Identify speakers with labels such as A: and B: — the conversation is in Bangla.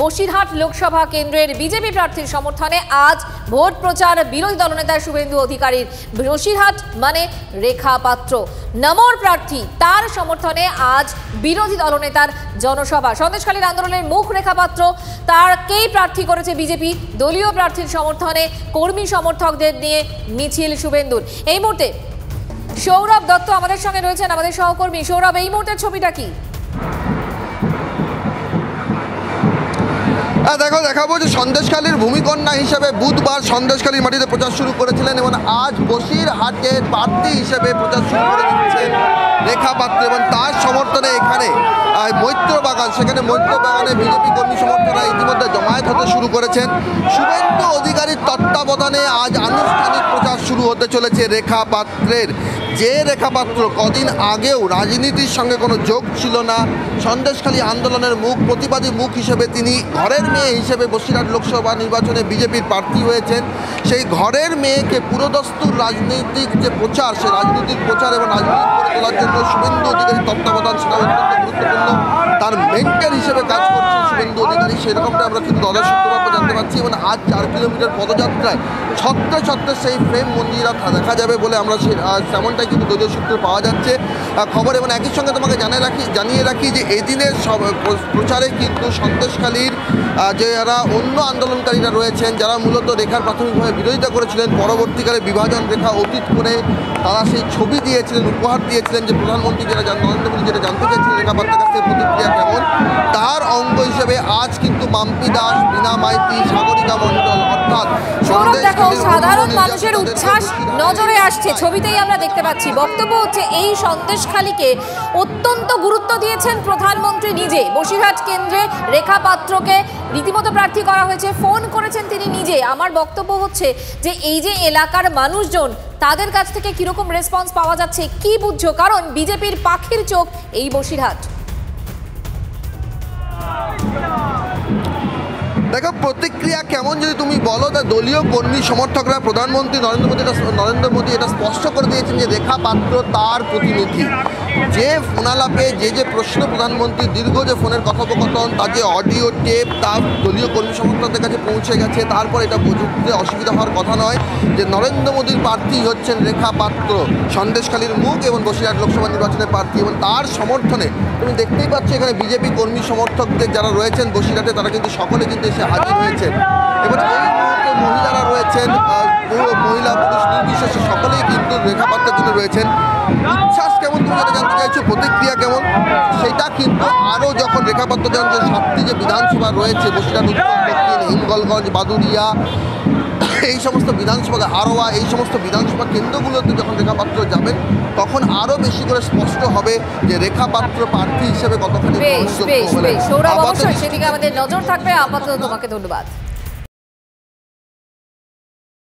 A: বসিরহাট লোকসভা কেন্দ্রের বিজেপি প্রার্থীর সমর্থনে আজ ভোট প্রচার বিরোধী দলনেতা শুভেন্দু অধিকারীর। বসিরহাট মানে রেখা পাত্র নমর প্রার্থী, তার সমর্থনে আজ বিরোধী দলনেতার জনসভা। সন্দেশখালীর আন্দোলনের মুখ রেখা পাত্র, তারকেই প্রার্থী করেছে বিজেপি। দলীয় প্রার্থীর সমর্থনে কর্মী সমর্থকদের নিয়ে মিছিল শুভেন্দুর। এই মুহূর্তে সৌরভ দত্ত আমাদের সঙ্গে রয়েছেন, আমাদের সহকর্মী। সৌরভ, এই মুহূর্তের ছবিটা কি?
B: দেখাবো যে সন্দেশখালীর ভূমিকন্যা হিসেবে বুধবার সন্দেশখালীর মাটিতে প্রচার শুরু করেছিলেন এবং আজ বসিরহাটের প্রার্থী হিসেবে প্রচার শুরু করে দিচ্ছেন রেখা পাত্র এবং তার সমর্থনে এখানে মৈত্রবাগান, সেখানে মৈত্রবাগানে বিজেপি কর্মী সমর্থকরা ইতিমধ্যে জমায়েত হতে শুরু করেছেন। শুভেন্দু অধিকারীর তত্ত্বাবধানে আজ আনুষ্ঠানিক প্রচার শুরু হতে চলেছে রেখা পাত্রের। যে রেখা পাত্র কদিন আগেও রাজনীতির সঙ্গে কোনো যোগ ছিল না, সন্দেশখালী আন্দোলনের মুখ, প্রতিবাদী মুখ হিসেবে তিনি ঘরের মেয়ে হিসেবে বসিরহাট লোকসভা নির্বাচনে বিজেপির প্রার্থী হয়েছেন। সেই ঘরের মেয়েকে পুরোদস্তুর রাজনৈতিক যে প্রচার, সেই রাজনৈতিক প্রচার এবং রাজনীতি করে তোলার জন্য শুভেন্দু অধিকারীর তত্ত্বাবধান সেটা অত্যন্ত গুরুত্বপূর্ণ। তার মেন্টর হিসেবে কাজ করছেন শুভেন্দু অধিকারী, সেরকমটা আমরা কিন্তু দলের সূত্রপাত জানতে পারছি। এবং আজ 4 কিলোমিটার পদযাত্রায় ছত্রে ছত্রে সেই ফ্রেম মন্দিরা দেখা যাবে বলে আমরা তেমনটাই কিন্তু দলীয় সূত্রে পাওয়া যাচ্ছে খবর। এবং একই সঙ্গে তোমাকে জানিয়ে রাখি যে এদিনের প্রচারে কিন্তু সন্দেশখালীর যারা অন্য আন্দোলনকারীরা রয়েছেন, যারা মূলত রেখার প্রাথমিকভাবে বিরোধিতা করেছিলেন, পরবর্তীকালে বিভাজন রেখা অতীত করে তারা সেই ছবি দিয়েছিলেন, উপহার দিয়েছিলেন যে প্রধানমন্ত্রী নরেন্দ্র মোদী যেটা জানতে চেয়েছিলেন রেখা পাত্রের কাছ থেকে প্রতিক্রিয়া কেমন, তার অঙ্গ হিসেবে আজ কিন্তু মাম্পি দাস, বীণা মাইতি, সাগরিকা মণ্ডল অর্থাৎ
A: সাধারণ মানুষের উচ্ছ্বাস নজরে আসছে। ছবিতেই আমরা দেখতে পাচ্ছি। বক্তব্য হচ্ছে এই সন্দেশখালীকে অত্যন্ত গুরুত্ব দিয়েছেন প্রধানমন্ত্রী নিজে। বসিরহাট কেন্দ্রে রেখা পাত্রকে রীতিমতো প্রার্থী করা হয়েছে, ফোন করেছেন তিনি নিজে। আমার বক্তব্য হচ্ছে যে এই যে এলাকার মানুষজন, তাদের কাছ থেকে কিরকম রেসপন্স পাওয়া যাচ্ছে, কি বুঝছো? কারণ বিজেপির পাখির চোখ এই বসিরহাট।
B: দেখো প্রতিক্রিয়া কেমন যদি তুমি বলো, তা দলীয় কর্মী সমর্থকরা প্রধানমন্ত্রী নরেন্দ্র মোদী এটা স্পষ্ট করে দিয়েছেন যে রেখা পাত্র তার প্রতিনিধি। যে ফোনালাপে যে প্রশ্ন প্রধানমন্ত্রী দীর্ঘ যে ফোনের কথোপকথন, তার যে অডিও টেপ তার দলীয় কর্মী সমর্থকদের কাছে পৌঁছে গেছে, তারপর এটা বুঝতে অসুবিধা হওয়ার কথা নয় যে নরেন্দ্র মোদীর প্রার্থী হচ্ছেন রেখা পাত্র, সন্দেশখালীর মুখ এবং বসিরহাট লোকসভা নির্বাচনের প্রার্থী। এবং তার সমর্থনে তুমি দেখতেই পাচ্ছ এখানে বিজেপি কর্মী সমর্থকদের যারা রয়েছেন বসিরহাটে, তারা কিন্তু সকলে কিন্তু এসে হাজির হয়েছেন। এবং এই মুহূর্তে মহিলারা রয়েছেন, মহিলা পুরুষ নির্বিশেষে সকলেই কিন্তু রেখা পাত্রের জন্য রয়েছেন। উচ্ছ্বাস কেমন তুমি যেটা জানতে চাইছো, প্রতিক্রিয়া কেমন, সেটা কিন্তু আরও যখন রেখা পাত্র যান যে 7টি যে বিধানসভা রয়েছে, বসিরহাট উত্তর, দক্ষিণ, হিঙ্গলগঞ্জ, বাদুরিয়া, এই সমস্ত বিধানসভা, আরোয়া, এই সমস্ত বিধানসভা কেন্দ্রগুলোতে যখন রেখা পাত্র যাবেন, তখন আরও বেশি করে স্পষ্ট হবে যে রেখা পাত্র প্রার্থী হিসেবে কতখানি।
A: সৌরভ, অবশ্যই সেদিকে আমাদের নজর থাকবে। আপাতত তোমাকে ধন্যবাদ।